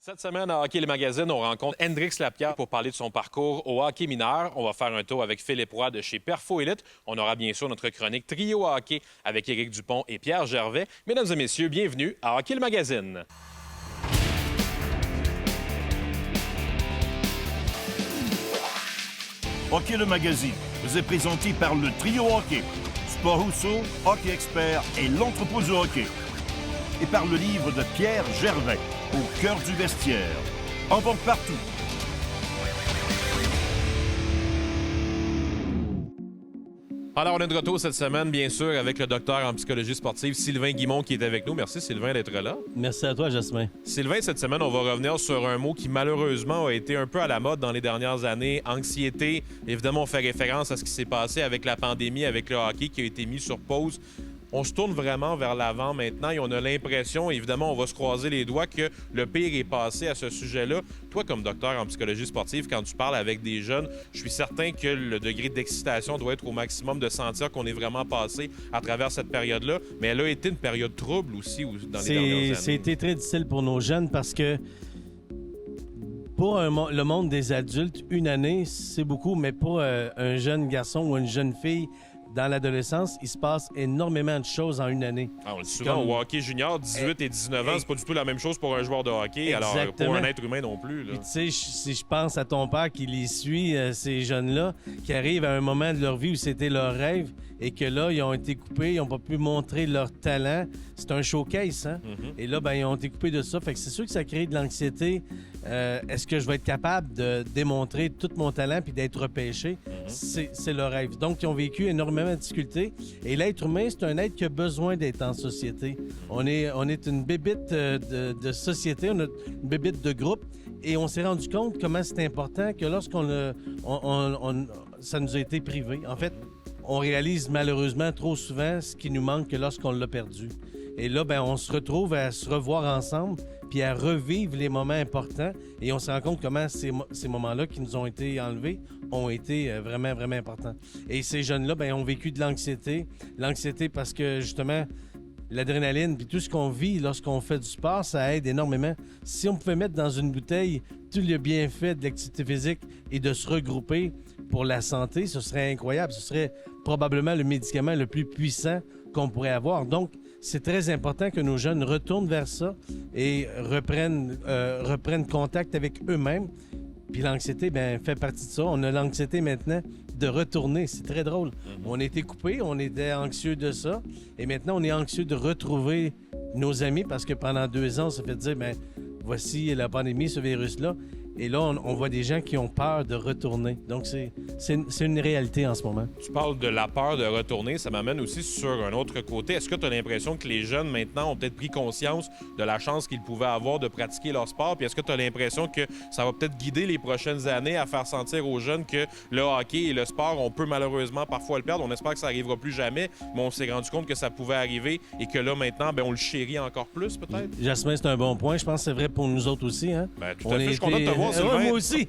Cette semaine, à Hockey le Magazine, on rencontre Hendrix Lapierre pour parler de son parcours au hockey mineur. On va faire un tour avec Philippe Roy de chez Perfo Elite. On aura bien sûr notre chronique Trio hockey avec Éric Dupont et Pierre Gervais. Mesdames et messieurs, bienvenue à Hockey le Magazine. Hockey le Magazine vous est présenté par le Trio Hockey, Sport Rousseau, Hockey Expert et l'Entrepôt du Hockey. Et par le livre de Pierre Gervais, Au cœur du vestiaire. En vente partout. Alors, on est de retour cette semaine, bien sûr, avec le docteur en psychologie sportive, Sylvain Guimond, qui est avec nous. Merci, Sylvain, d'être là. Merci à toi, Jasmin. Sylvain, cette semaine, on va revenir sur un mot qui, malheureusement, a été un peu à la mode dans les dernières années, anxiété. Évidemment, on fait référence à ce qui s'est passé avec la pandémie, avec le hockey qui a été mis sur pause. On se tourne vraiment vers l'avant maintenant et on a l'impression, évidemment, on va se croiser les doigts, que le pire est passé à ce sujet-là. Toi, comme docteur en psychologie sportive, quand tu parles avec des jeunes, je suis certain que le degré d'excitation doit être au maximum, de sentir qu'on est vraiment passé à travers cette période-là. Mais elle a été une période trouble aussi dans les dernières années. C'était très difficile pour nos jeunes parce que pour le monde des adultes, une année, c'est beaucoup, mais pour un jeune garçon ou une jeune fille, dans l'adolescence, il se passe énormément de choses en une année. On le dit souvent, au hockey junior, 18 et 19 ans, c'est pas du tout la même chose pour un joueur de hockey, Exactement. alors pour un être humain non plus. Là. Puis tu sais, si je pense à ton père qui les suit, ces jeunes-là, qui arrivent à un moment de leur vie où c'était leur rêve et que là, ils ont été coupés, ils n'ont pas pu montrer leur talent. C'est un showcase, hein? Et là, ben, ils ont été coupés de ça. Fait que c'est sûr que ça crée de l'anxiété. Est-ce que je vais être capable de démontrer tout mon talent puis d'être repêché? C'est leur rêve. Donc, ils ont vécu énormément de difficultés. Et l'être humain, c'est un être qui a besoin d'être en société. On est une bébite de société, on a une bébite de groupe. Et on s'est rendu compte comment c'est important que lorsqu'on ça nous a été privé. En fait, on réalise malheureusement trop souvent ce qui nous manque que lorsqu'on l'a perdu. Et là, ben, on se retrouve à se revoir ensemble puis à revivre les moments importants. Et on se rend compte comment ces moments-là qui nous ont été enlevés ont été vraiment, vraiment importants. Et ces jeunes-là, ben, ont vécu de l'anxiété. L'anxiété parce que, justement, l'adrénaline puis tout ce qu'on vit lorsqu'on fait du sport, ça aide énormément. Si on pouvait mettre dans une bouteille tout le bienfait de l'activité physique et de se regrouper pour la santé, ce serait incroyable. Ce serait probablement le médicament le plus puissant qu'on pourrait avoir. Donc, c'est très important que nos jeunes retournent vers ça et reprennent contact avec eux-mêmes. Puis l'anxiété, bien, fait partie de ça. On a l'anxiété maintenant de retourner. C'est très drôle. On était coupés, on était anxieux de ça. Et maintenant, on est anxieux de retrouver nos amis parce que pendant 2 ans, on s'est fait dire, bien, voici la pandémie, ce virus-là. Et là, on voit des gens qui ont peur de retourner. Donc, c'est une réalité en ce moment. Tu parles de la peur de retourner. Ça m'amène aussi sur un autre côté. Est-ce que tu as l'impression que les jeunes, maintenant, ont peut-être pris conscience de la chance qu'ils pouvaient avoir de pratiquer leur sport? Puis est-ce que tu as l'impression que ça va peut-être guider les prochaines années à faire sentir aux jeunes que le hockey et le sport, on peut malheureusement parfois le perdre? On espère que ça n'arrivera plus jamais, mais on s'est rendu compte que ça pouvait arriver et que là, maintenant, bien, on le chérit encore plus, peut-être? Jasmin, c'est un bon point. Je pense que c'est vrai pour nous autres aussi. Hein? Bien, tout à fait. Je suis content de te voir, Sylvain. Moi aussi.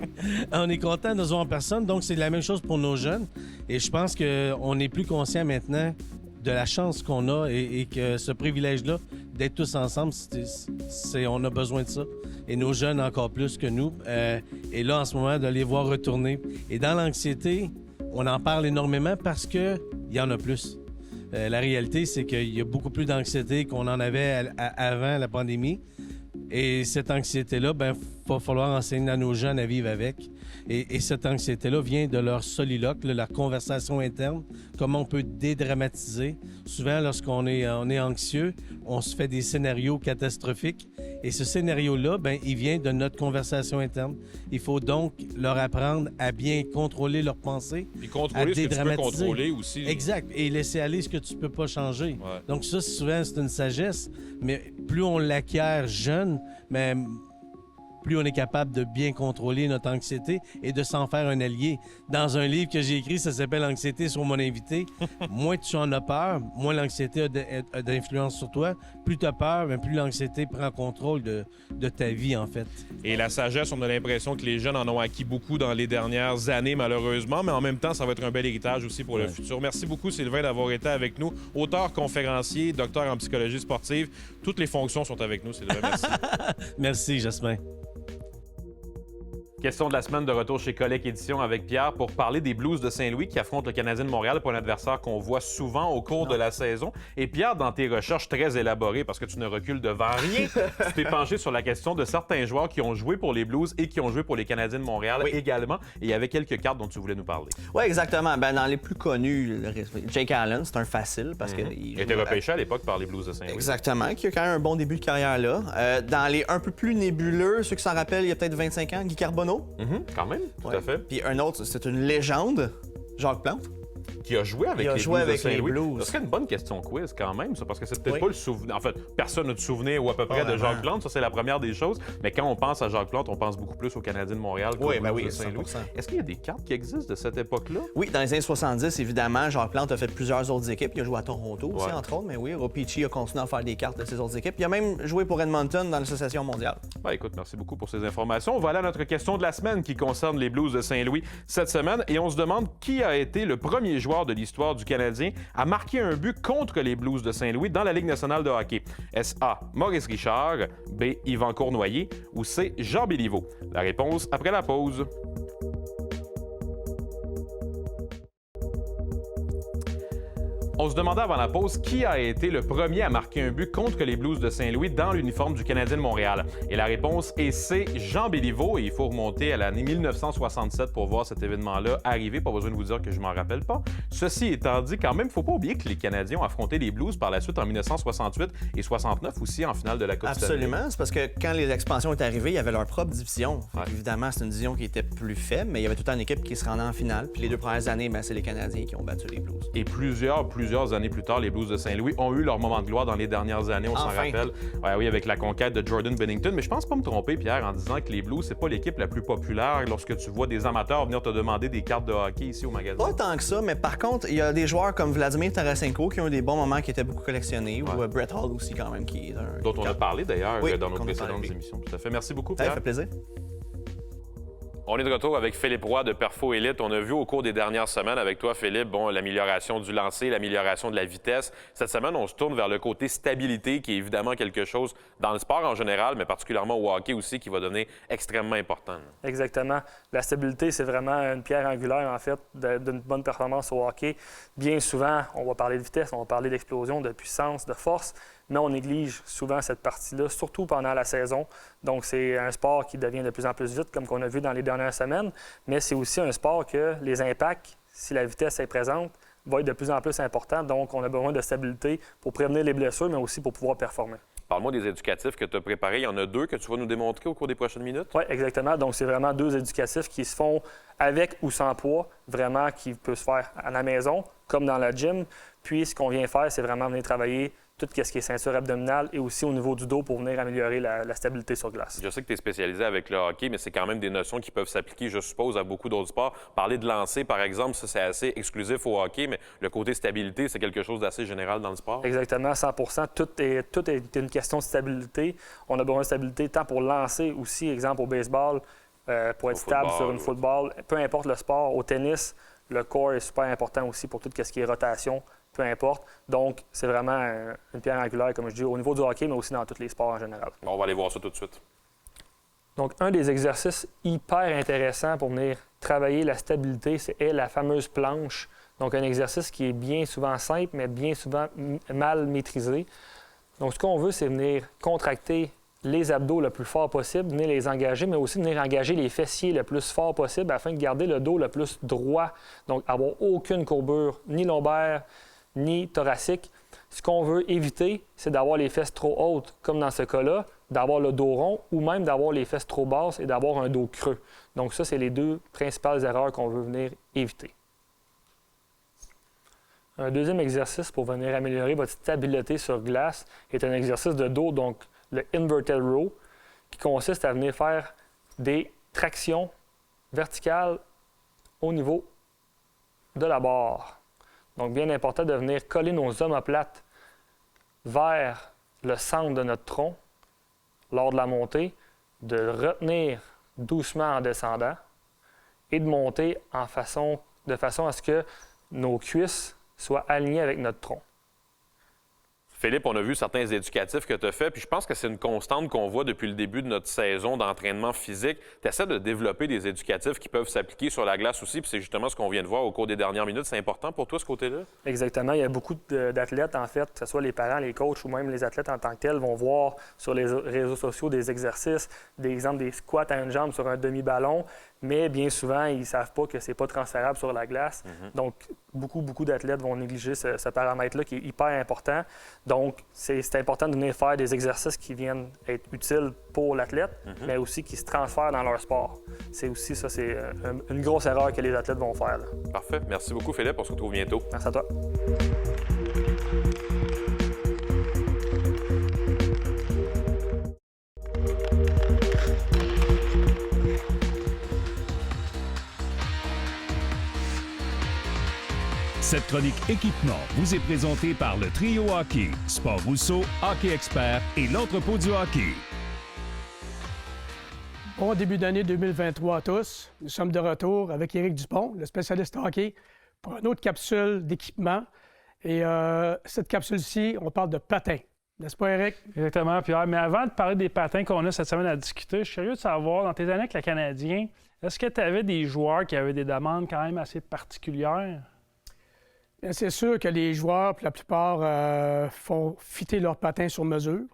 On est content de se voir en personne. Donc, c'est la même chose pour nos jeunes. Et je pense qu'on est plus conscient maintenant de la chance qu'on a et que ce privilège-là d'être tous ensemble, on a besoin de ça. Et nos jeunes encore plus que nous. Et là, en ce moment, de les voir retourner. Et dans l'anxiété, on en parle énormément parce qu'il y en a plus. La réalité, c'est qu'il y a beaucoup plus d'anxiété qu'on en avait avant la pandémie. Et cette anxiété-là, ben, va falloir enseigner à nos jeunes à vivre avec. Et cette anxiété-là vient de leur soliloque, leur conversation interne, comment on peut dédramatiser. Souvent, lorsqu'on est anxieux, on se fait des scénarios catastrophiques. Et ce scénario-là, ben, il vient de notre conversation interne. Il faut donc leur apprendre à bien contrôler leurs pensées, et contrôler ce que tu peux contrôler aussi. Exact. Et laisser aller ce que tu peux pas changer. Ouais. Donc ça, souvent, c'est une sagesse. Mais plus on l'acquiert jeune, mais plus on est capable de bien contrôler notre anxiété et de s'en faire un allié. Dans un livre que j'ai écrit, ça s'appelle « Anxiété sur mon invité », moins tu en as peur, moins l'anxiété a d'influence sur toi. Plus tu as peur, bien, plus l'anxiété prend contrôle de ta vie, en fait. Et la sagesse, on a l'impression que les jeunes en ont acquis beaucoup dans les dernières années, malheureusement, mais en même temps, ça va être un bel héritage aussi pour le futur. Merci beaucoup, Sylvain, d'avoir été avec nous. Auteur, conférencier, docteur en psychologie sportive. Toutes les fonctions sont avec nous, Sylvain. Merci. Merci, Jasmin. Question de la semaine de retour chez Colic Édition avec Pierre pour parler des Blues de Saint-Louis qui affrontent le Canadien de Montréal pour un adversaire qu'on voit souvent au cours de la saison. Et Pierre, dans tes recherches très élaborées, parce que tu ne recules devant rien, tu t'es penché sur la question de certains joueurs qui ont joué pour les Blues et qui ont joué pour les Canadiens de Montréal également. Et il y avait quelques cartes dont tu voulais nous parler. Oui, exactement. Ben, dans les plus connus, Jake Allen, c'est un facile parce que... Il était repêché à l'époque par les Blues de Saint-Louis. Exactement, qui a quand même un bon début de carrière là. Dans les un peu plus nébuleux, ceux qui s'en rappellent, il y a peut-être 25 ans, Guy Carbonneau. Quand même, tout à fait. Puis un autre, c'est une légende, Jacques Plante. Qui a joué avec les joué Blues avec de Saint-Louis. les Blues. Ça serait une bonne question quiz quand même, ça, parce que c'est peut-être pas le souvenir. En fait, personne n'a de souvenir ou à peu près de Jacques Plante, ça c'est la première des choses. Mais quand on pense à Jacques Plante, on pense beaucoup plus aux Canadiens de Montréal qu'aux Blues de Saint-Louis. 100%. Est-ce qu'il y a des cartes qui existent de cette époque-là? Oui, dans les années 70, évidemment, Jacques Plante a fait plusieurs autres équipes. Il a joué à Toronto aussi, entre autres, mais oui, Ropici a continué à faire des cartes de ses autres équipes. Il a même joué pour Edmonton dans l'Association mondiale. Ben, écoute, merci beaucoup pour ces informations. Voilà notre question de la semaine qui concerne les Blues de Saint-Louis cette semaine. Et on se demande qui a été le premier joueur de l'histoire du Canadien à marquer un but contre les Blues de Saint-Louis dans la Ligue nationale de hockey. Est-ce A, Maurice Richard, B, Yvan Cournoyer ou C, Jean Béliveau? La réponse après la pause. On se demandait avant la pause qui a été le premier à marquer un but contre les Blues de Saint-Louis dans l'uniforme du Canadien de Montréal. Et la réponse est C, Jean Béliveau. Et il faut remonter à l'année 1967 pour voir cet événement-là arriver. Pas besoin de vous dire que je m'en rappelle pas. Ceci étant dit, quand même, il ne faut pas oublier que les Canadiens ont affronté les Blues par la suite en 1968 et 69 aussi en finale de la Coupe Stanley. Absolument. C'est parce que quand les expansions sont arrivées, il y avait leur propre division. Évidemment, c'est une division qui était plus faible, mais il y avait tout le temps une équipe qui se rendait en finale. Puis les 2 premières années, c'est les Canadiens qui ont battu les Blues. Et plusieurs années plus tard, les Blues de Saint-Louis ont eu leur moment de gloire dans les dernières années, on s'en rappelle. Oui, avec la conquête de Jordan Binnington. Mais je pense pas me tromper, Pierre, en disant que les Blues, c'est pas l'équipe la plus populaire lorsque tu vois des amateurs venir te demander des cartes de hockey ici au magasin. Pas tant que ça, mais par contre, il y a des joueurs comme Vladimir Tarasenko qui ont eu des bons moments qui étaient beaucoup collectionnés, ou Brett Hall aussi quand même, qui est un... Dont on a parlé d'ailleurs dans nos précédentes émissions. Tout à fait. Merci beaucoup, Pierre. Ça fait plaisir. On est de retour avec Philippe Roy de Perfo Elite. On a vu au cours des dernières semaines avec toi, Philippe, l'amélioration du lancer, l'amélioration de la vitesse. Cette semaine, on se tourne vers le côté stabilité, qui est évidemment quelque chose dans le sport en général, mais particulièrement au hockey aussi, qui va devenir extrêmement important. Exactement. La stabilité, c'est vraiment une pierre angulaire, en fait, d'une bonne performance au hockey. Bien souvent, on va parler de vitesse, on va parler d'explosion, de puissance, de force, mais on néglige souvent cette partie-là, surtout pendant la saison. Donc, c'est un sport qui devient de plus en plus vite, comme qu'on a vu dans les dernières semaines, mais c'est aussi un sport que les impacts, si la vitesse est présente, vont être de plus en plus importants. Donc, on a besoin de stabilité pour prévenir les blessures, mais aussi pour pouvoir performer. Parle-moi des éducatifs que tu as préparés. Il y en a 2 que tu vas nous démontrer au cours des prochaines minutes. Oui, exactement. Donc, c'est vraiment 2 éducatifs qui se font avec ou sans poids, vraiment qui peut se faire à la maison, comme dans la gym. Puis, ce qu'on vient faire, c'est vraiment venir travailler tout ce qui est ceinture abdominale et aussi au niveau du dos pour venir améliorer la stabilité sur glace. Je sais que tu es spécialisé avec le hockey, mais c'est quand même des notions qui peuvent s'appliquer, je suppose, à beaucoup d'autres sports. Parler de lancer, par exemple, ça, c'est assez exclusif au hockey, mais le côté stabilité, c'est quelque chose d'assez général dans le sport. Exactement, 100%. Tout est une question de stabilité. On a besoin de stabilité tant pour lancer aussi, exemple au baseball, pour être stable sur une football. Peu importe le sport, au tennis, le corps est super important aussi pour tout ce qui est rotation. Peu importe. Donc, c'est vraiment une pierre angulaire, comme je dis, au niveau du hockey, mais aussi dans tous les sports en général. Bon, on va aller voir ça tout de suite. Donc, un des exercices hyper intéressants pour venir travailler la stabilité, c'est la fameuse planche. Donc, un exercice qui est bien souvent simple, mais bien souvent mal maîtrisé. Donc, ce qu'on veut, c'est venir contracter les abdos le plus fort possible, venir les engager, mais aussi venir engager les fessiers le plus fort possible afin de garder le dos le plus droit. Donc, avoir aucune courbure, ni lombaire, ni thoracique. Ce qu'on veut éviter, c'est d'avoir les fesses trop hautes, comme dans ce cas-là, d'avoir le dos rond ou même d'avoir les fesses trop basses et d'avoir un dos creux. Donc ça, c'est les 2 principales erreurs qu'on veut venir éviter. Un deuxième exercice pour venir améliorer votre stabilité sur glace est un exercice de dos, donc le inverted row, qui consiste à venir faire des tractions verticales au niveau de la barre. Donc, bien important de venir coller nos omoplates vers le centre de notre tronc lors de la montée, de retenir doucement en descendant et de monter de façon à ce que nos cuisses soient alignées avec notre tronc. Philippe, on a vu certains éducatifs que tu as faits, puis je pense que c'est une constante qu'on voit depuis le début de notre saison d'entraînement physique. Tu essaies de développer des éducatifs qui peuvent s'appliquer sur la glace aussi, puis c'est justement ce qu'on vient de voir au cours des dernières minutes. C'est important pour toi, ce côté-là? Exactement. Il y a beaucoup d'athlètes, en fait, que ce soit les parents, les coachs ou même les athlètes en tant que tels, vont voir sur les réseaux sociaux des exercices, des exemples des squats à une jambe sur un demi-ballon, mais bien souvent, ils ne savent pas que ce n'est pas transférable sur la glace. Donc, beaucoup d'athlètes vont négliger ce paramètre-là qui est hyper important. Donc, c'est important de venir faire des exercices qui viennent être utiles pour l'athlète, mais aussi qui se transfèrent dans leur sport. C'est aussi ça, c'est une grosse erreur que les athlètes vont faire, là. Parfait. Merci beaucoup, Philippe. On se retrouve bientôt. Merci à toi. Cette chronique équipement vous est présentée par le Trio Hockey, Sport Rousseau, Hockey Expert et l'entrepôt du hockey. Bon début d'année 2023 à tous. Nous sommes de retour avec Éric Dupont, le spécialiste hockey, pour une autre capsule d'équipement. Et cette capsule-ci, on parle de patins. N'est-ce pas, Éric? Exactement, Pierre. Mais avant de parler des patins qu'on a cette semaine à discuter, je suis curieux de savoir, dans tes années avec le Canadien, est-ce que tu avais des joueurs qui avaient des demandes quand même assez particulières? Bien, c'est sûr que les joueurs, pour la plupart, font fitter leurs patins sur mesure.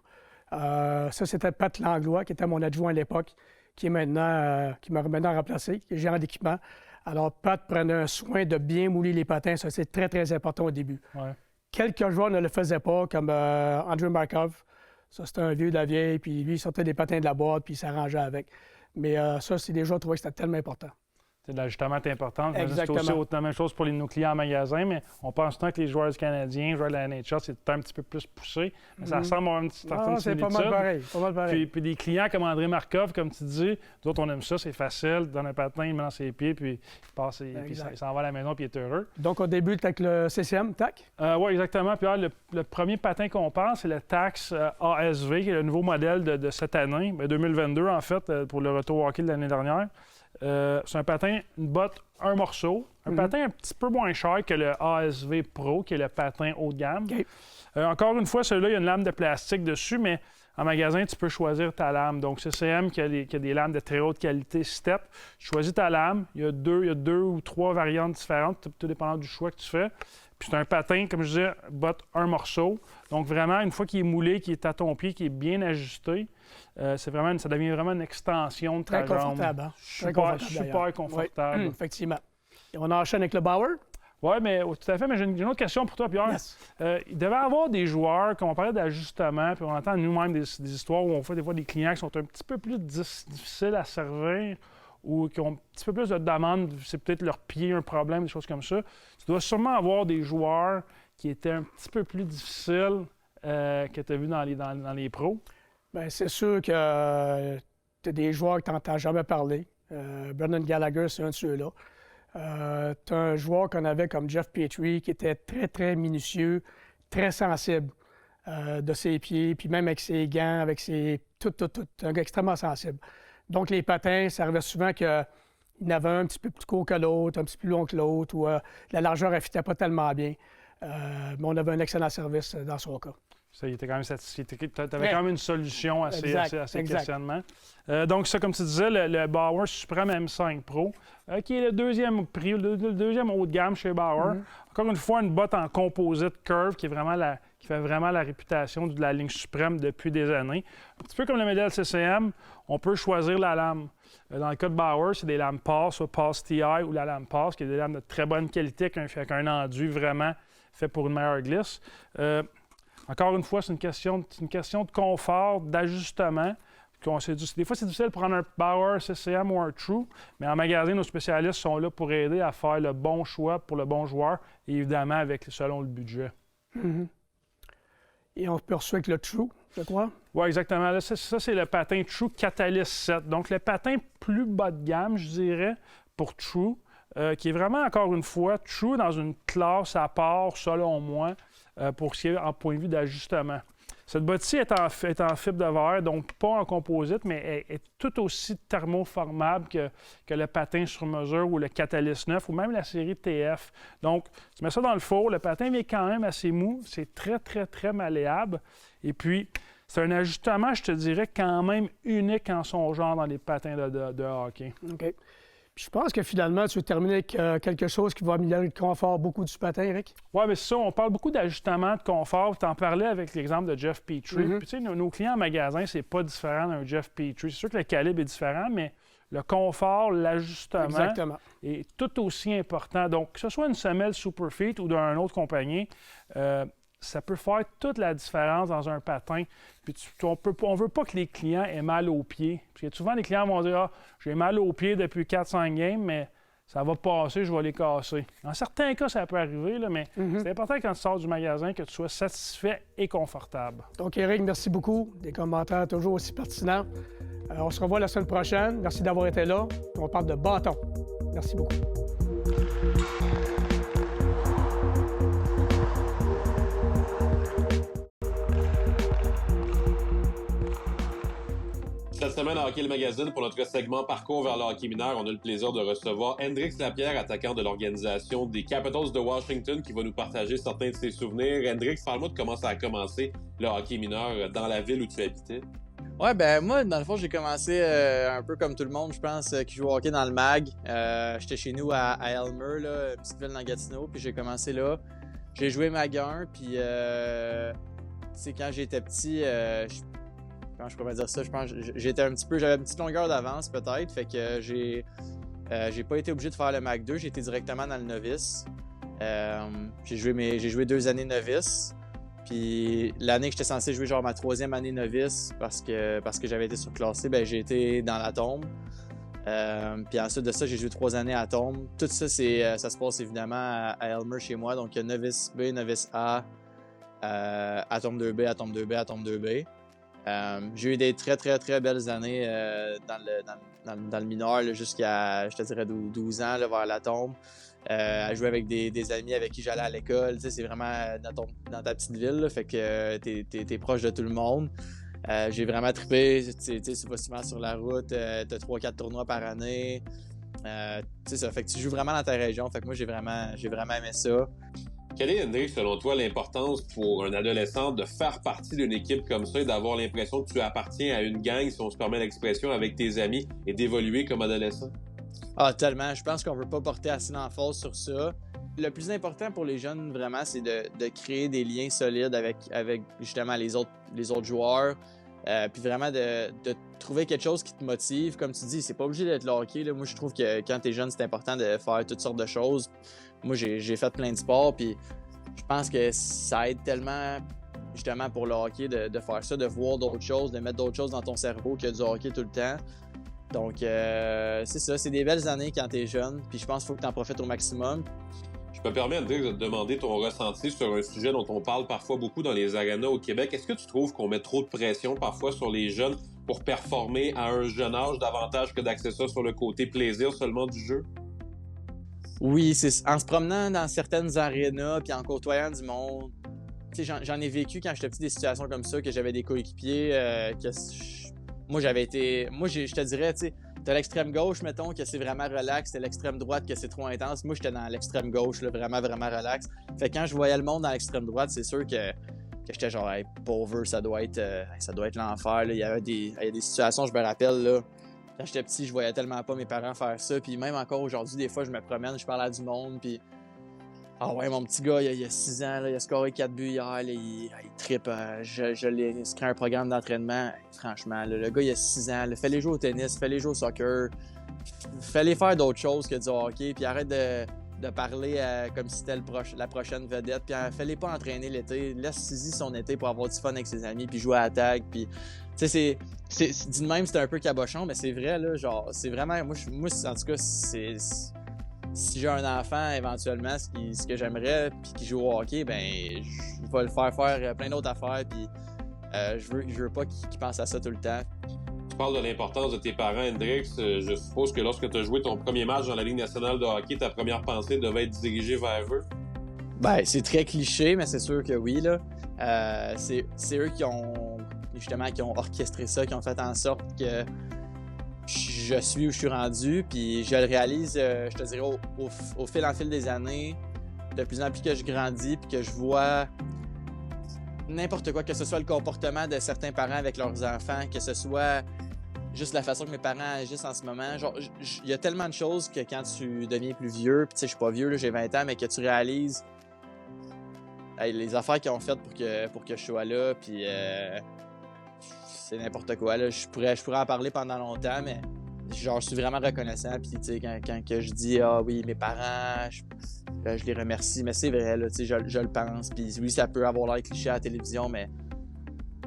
Ça, c'était Pat Langlois, qui était mon adjoint à l'époque, qui m'a maintenant remplacé, qui est gérant d'équipement. Alors, Pat prenait un soin de bien mouler les patins. Ça, c'est très, très important au début. Ouais. Quelques joueurs ne le faisaient pas, comme Andrei Markov. Ça, c'était un vieux de la vieille, puis lui, il sortait des patins de la boîte, puis il s'arrangeait avec. Mais ça, c'est des joueurs qui trouvaient que c'était tellement important. L'ajustement est important. Exactement. C'est aussi la même chose pour nos clients en magasin, mais on pense tant que les joueurs canadiens, les joueurs de la NHL, c'est un petit peu plus poussé. Mais ça ressemble à une certaine c'est pas mal pareil. Puis des clients comme André Markov, comme tu dis, nous autres, on aime ça, c'est facile. Donne un patin, il met dans ses pieds, puis il s'en va à la maison, puis il est heureux. Donc, on débute avec le CCM, TAC? Oui, exactement. Puis le premier patin qu'on parle, c'est le Tacx ASV, qui est le nouveau modèle de cette année, 2022, en fait, pour le retour hockey de l'année dernière. C'est un patin, une botte, un morceau. Un patin un petit peu moins cher que le ASV Pro, qui est le patin haut de gamme. Okay. Encore une fois, celui-là, il y a une lame de plastique dessus, mais en magasin, tu peux choisir ta lame. Donc, CCM qui a des lames de très haute qualité Step. Tu choisis ta lame. Il y a deux ou trois variantes différentes, tout dépendant du choix que tu fais. Puis c'est un patin, comme je disais, botte, un morceau. Donc, vraiment, une fois qu'il est moulé, qu'il est à ton pied, qu'il est bien ajusté, ça devient vraiment une extension de ta jambe. Très confortable. Super confortable. Oui, effectivement. Et on enchaîne avec le Bauer. Oui, mais tout à fait. Mais j'ai une autre question pour toi, Pierre. Yes. Il devait y avoir des joueurs, quand on parlait d'ajustement, puis on entend nous-mêmes des histoires où on fait des fois des clients qui sont un petit peu plus difficiles à servir ou qui ont un petit peu plus de demandes, c'est peut-être leur pied, un problème, des choses comme ça. Tu dois sûrement avoir des joueurs qui étaient un petit peu plus difficiles que tu as vu dans les pros. Bien, c'est sûr que tu as des joueurs que tu n'entends jamais parler. Brendan Gallagher, c'est un de ceux-là. Tu as un joueur qu'on avait comme Jeff Petrie qui était très, très minutieux, très sensible de ses pieds, puis même avec ses gants, avec ses... Tout. Un gars extrêmement sensible. Donc, les patins, ça arrivait souvent qu'il y en avait un petit peu plus court que l'autre, un petit peu plus long que l'autre, ou la largeur ne fitait pas tellement bien. Mais on avait un excellent service dans son cas. Ça, il était quand même satisfait. Tu avais quand même une solution à ces questionnements. Donc, ça, comme tu disais, le Bauer Supreme M5 Pro, qui est le deuxième prix, le deuxième haut de gamme chez Bauer. Encore une fois, une botte en composite curve qui fait vraiment la réputation de la ligne Supreme depuis des années. Un petit peu comme le modèle CCM, on peut choisir la lame. Dans le cas de Bauer, c'est des lames PASS, soit PASS TI ou la lame PASS, qui est des lames de très bonne qualité avec un enduit vraiment fait pour une meilleure glisse. Encore une fois, c'est une question de confort, d'ajustement. Des fois, c'est difficile de prendre un Bauer, CCM ou un True, mais en magasin, nos spécialistes sont là pour aider à faire le bon choix pour le bon joueur, et évidemment selon le budget. Et on peut poursuivre avec le True. je crois. Oui, exactement. Là, ça, c'est le patin True Catalyst 7. Donc, le patin plus bas de gamme, je dirais, pour True, qui est vraiment, encore une fois, True dans une classe à part, selon moi, pour ce qui est en point de vue d'ajustement. Cette botte-ci est en fibre de verre, donc pas en composite, mais est tout aussi thermoformable que le patin sur mesure ou le Catalyst 9 ou même la série TF. Donc, tu mets ça dans le four, le patin vient quand même assez mou, c'est très, très, très malléable. Et puis, c'est un ajustement, je te dirais, quand même unique en son genre dans les patins de hockey. OK. Puis je pense que finalement, tu veux terminer avec quelque chose qui va améliorer le confort beaucoup du patin, Eric? Oui, mais c'est ça. On parle beaucoup d'ajustement, de confort. Tu en parlais avec l'exemple de Jeff Petrie. Puis, tu sais, nos clients en magasin, c'est pas différent d'un Jeff Petrie. C'est sûr que le calibre est différent, mais le confort, l'ajustement est tout aussi important. Donc, que ce soit une semelle Superfeet ou d'une autre compagnie, ça peut faire toute la différence dans un patin. Puis on ne veut pas que les clients aient mal aux pieds. Parce que souvent, les clients vont dire « Ah, j'ai mal aux pieds depuis 4-5 games, mais ça va passer, je vais les casser. » Dans certains cas, ça peut arriver, là, mais c'est important quand tu sors du magasin que tu sois satisfait et confortable. Donc, Eric, merci beaucoup. Des commentaires toujours aussi pertinents. On se revoit la semaine prochaine. Merci d'avoir été là. On parle de bâton. Merci beaucoup. Cette semaine à Hockey le Magazine, pour notre segment Parcours vers le hockey mineur, on a le plaisir de recevoir Hendrix Lapierre, attaquant de l'organisation des Capitals de Washington, qui va nous partager certains de ses souvenirs. Hendrix, parle-moi de comment ça a commencé le hockey mineur dans la ville où tu habitais. Ouais, ben moi, dans le fond, j'ai commencé un peu comme tout le monde, je pense, qui joue au hockey dans le mag. J'étais chez nous à Elmer, là, petite ville dans Gatineau, puis j'ai commencé là. J'ai joué mag 1, puis tu sais, quand j'étais petit, comment je pourrais dire ça, je pense j'avais une petite longueur d'avance peut-être, fait que j'ai pas été obligé de faire le mag 2, j'ai été directement dans le novice. J'ai joué 2 années novice. Puis l'année que j'étais censé jouer genre ma 3e année novice parce que j'avais été surclassé, ben j'ai été dans la tombe. Puis ensuite de ça, j'ai joué 3 années à tombe. Tout ça, ça se passe évidemment à Elmer chez moi. Donc novice B, novice A, à tombe 2B, à tombe 2B, à tombe 2B. J'ai eu des très très très belles années dans le mineur là, jusqu'à, je te dirais, 12 ans là, vers la tombe. À jouer avec des amis avec qui j'allais à l'école. Tu sais, c'est vraiment dans ta petite ville, là, fait que t'es proche de tout le monde. J'ai vraiment trippé. Tu vas souvent sur la route, t'as 3-4 tournois par année. Ça fait que tu joues vraiment dans ta région. Fait que moi, j'ai vraiment aimé ça. Quelle est, Hendrix, selon toi, l'importance pour un adolescent de faire partie d'une équipe comme ça et d'avoir l'impression que tu appartiens à une gang, si on se permet l'expression, avec tes amis et d'évoluer comme adolescent? Ah, tellement. Je pense qu'on ne veut pas porter assez d'emphase sur ça. Le plus important pour les jeunes, vraiment, c'est de créer des liens solides avec justement les autres joueurs. Puis vraiment de trouver quelque chose qui te motive. Comme tu dis, c'est pas obligé d'être le hockey, là. Moi, je trouve que quand t'es jeune, c'est important de faire toutes sortes de choses. Moi, j'ai fait plein de sports, puis je pense que ça aide tellement, justement, pour le hockey de faire ça, de voir d'autres choses, de mettre d'autres choses dans ton cerveau que du hockey tout le temps. Donc, c'est ça, c'est des belles années quand t'es jeune, puis je pense qu'il faut que t'en profites au maximum. Je me permets, Hendrix, de te demander ton ressenti sur un sujet dont on parle parfois beaucoup dans les arénas au Québec. Est-ce que tu trouves qu'on met trop de pression parfois sur les jeunes pour performer à un jeune âge davantage que d'axer ça sur le côté plaisir seulement du jeu? Oui, c'est en se promenant dans certaines arénas puis en côtoyant du monde. Tu sais, j'en ai vécu quand j'étais petit des situations comme ça, que j'avais des coéquipiers je te dirais, tu sais, t'as l'extrême gauche, mettons, que c'est vraiment relax, t'as l'extrême droite, que c'est trop intense. Moi, j'étais dans l'extrême gauche, là, vraiment, vraiment relax. Fait que quand je voyais le monde dans l'extrême droite, c'est sûr que j'étais genre, hey, pauvre, ça doit être l'enfer. Là. Il y avait des situations, je me rappelle, là, quand j'étais petit, je voyais tellement pas mes parents faire ça. Puis même encore aujourd'hui, des fois, je me promène, je parle à du monde, puis ah ouais, mon petit gars, il a 6 ans, là, il a scoré 4 buts hier, là, il trippe. Je l'ai inscrit à un programme d'entraînement. Franchement, là, le gars, il a 6 ans. Fais-les jouer au tennis, fais-les jouer au soccer. Fais-les faire d'autres choses que du hockey. Puis arrête de parler comme si c'était la prochaine vedette. Puis fais-les pas entraîner l'été. Laisse-y son été pour avoir du fun avec ses amis, puis jouer à la tag. Puis, tu sais, dit de même, c'est un peu cabochon, mais c'est vrai, là, genre, c'est vraiment... Moi, en tout cas, c'est... Si j'ai un enfant, éventuellement, ce que j'aimerais, puis qui joue au hockey, ben je vais le faire plein d'autres affaires, puis Je veux pas qu'ils pensent à ça tout le temps. Tu parles de l'importance de tes parents, Hendrix. Je suppose que lorsque tu as joué ton premier match dans la Ligue nationale de hockey, ta première pensée devait être dirigée vers eux? Ben, c'est très cliché, mais c'est sûr que oui, là. C'est eux qui ont orchestré ça, qui ont fait en sorte que je suis où je suis rendu, puis je le réalise, je te dirais, au fil en fil des années, de plus en plus que je grandis, puis que je vois n'importe quoi, que ce soit le comportement de certains parents avec leurs enfants, que ce soit juste la façon que mes parents agissent en ce moment. Genre, il y a tellement de choses que quand tu deviens plus vieux, puis tu sais, je suis pas vieux, là, j'ai 20 ans, mais que tu réalises les affaires qu'ils ont faites pour que je sois là, puis c'est n'importe quoi, là. Je pourrais en parler pendant longtemps, mais genre, je suis vraiment reconnaissant, puis tu sais, quand que je dis « Ah oui, mes parents, je les remercie », mais c'est vrai, là, tu sais, je le pense, puis oui, ça peut avoir l'air cliché à la télévision, mais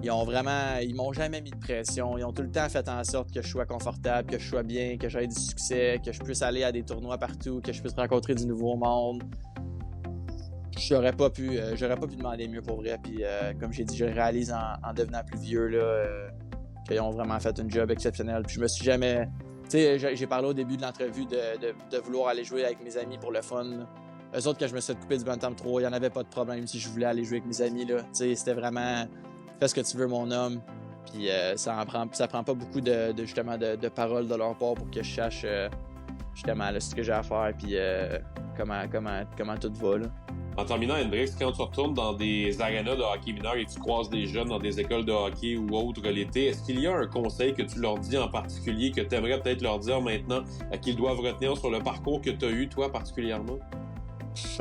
ils m'ont jamais mis de pression, ils ont tout le temps fait en sorte que je sois confortable, que je sois bien, que j'aie du succès, que je puisse aller à des tournois partout, que je puisse rencontrer du nouveau monde. J'aurais pas pu demander mieux pour vrai, puis comme j'ai dit, je le réalise en devenant plus vieux, là, qu'ils ont vraiment fait un job exceptionnel, puis je me suis jamais... Tu sais, j'ai parlé au début de l'entrevue de vouloir aller jouer avec mes amis pour le fun, là. Eux autres, quand je me suis fait couper du Bantam 3, il n'y en avait pas de problème si je voulais aller jouer avec mes amis, là. Tu sais, c'était vraiment « fais ce que tu veux, mon homme », puis ça prend pas beaucoup de paroles de leur part pour que je sache justement là, ce que j'ai à faire, puis comment tout va, là. En terminant, Hendrix, quand tu retournes dans des arénas de hockey mineur et tu croises des jeunes dans des écoles de hockey ou autres l'été, est-ce qu'il y a un conseil que tu leur dis en particulier, que tu aimerais peut-être leur dire maintenant, qu'ils doivent retenir sur le parcours que tu as eu, toi, particulièrement?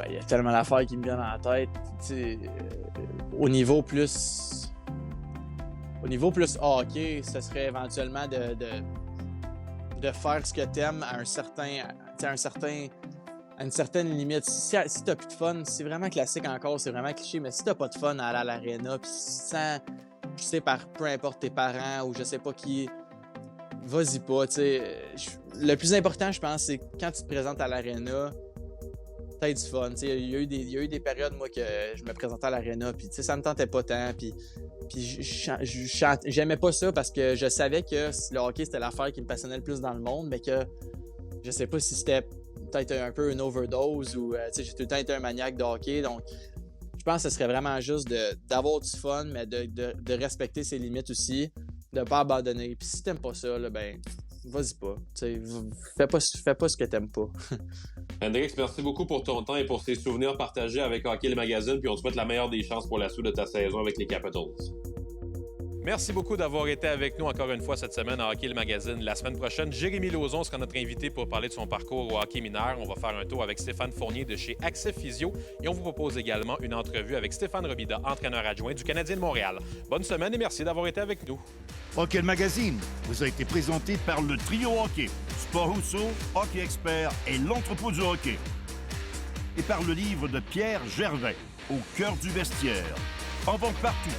Il y a tellement d'affaires qui me viennent en tête. Au niveau plus hockey, ce serait éventuellement de faire ce que t'aimes à une certaine limite. Si t'as plus de fun, c'est vraiment classique encore, c'est vraiment cliché, mais si t'as pas de fun à aller à l'aréna, puis sans, je sais, peu importe tes parents ou je sais pas qui, vas-y pas, tu sais. Le plus important, je pense, c'est quand tu te présentes à l'aréna, t'as du fun. Il y a eu des périodes, moi, que je me présentais à l'aréna, puis ça me tentait pas tant, puis j'aimais pas ça parce que je savais que le hockey, c'était l'affaire qui me passionnait le plus dans le monde, mais que je sais pas si c'était peut-être un peu une overdose ou j'ai tout le temps été un maniaque de hockey, donc je pense que ce serait vraiment juste d'avoir du fun, mais de respecter ses limites aussi, de pas abandonner. Puis si t'aimes pas ça, là, ben vas-y pas. Fais pas ce que t'aimes pas. Hendrix, merci beaucoup pour ton temps et pour ces souvenirs partagés avec Hockey le Magazine, puis on te souhaite la meilleure des chances pour la suite de ta saison avec les Capitals. Merci beaucoup d'avoir été avec nous encore une fois cette semaine à Hockey le Magazine. La semaine prochaine, Jérémy Lauzon sera notre invité pour parler de son parcours au hockey mineur. On va faire un tour avec Stéphane Fournier de chez Accès Physio et on vous propose également une entrevue avec Stéphane Robida, entraîneur adjoint du Canadien de Montréal. Bonne semaine et merci d'avoir été avec nous. Hockey le Magazine vous a été présenté par le Trio Hockey, Sport Rousseau, Hockey Expert et l'Entrepôt du hockey. Et par le livre de Pierre Gervais, Au cœur du vestiaire. En vente partout.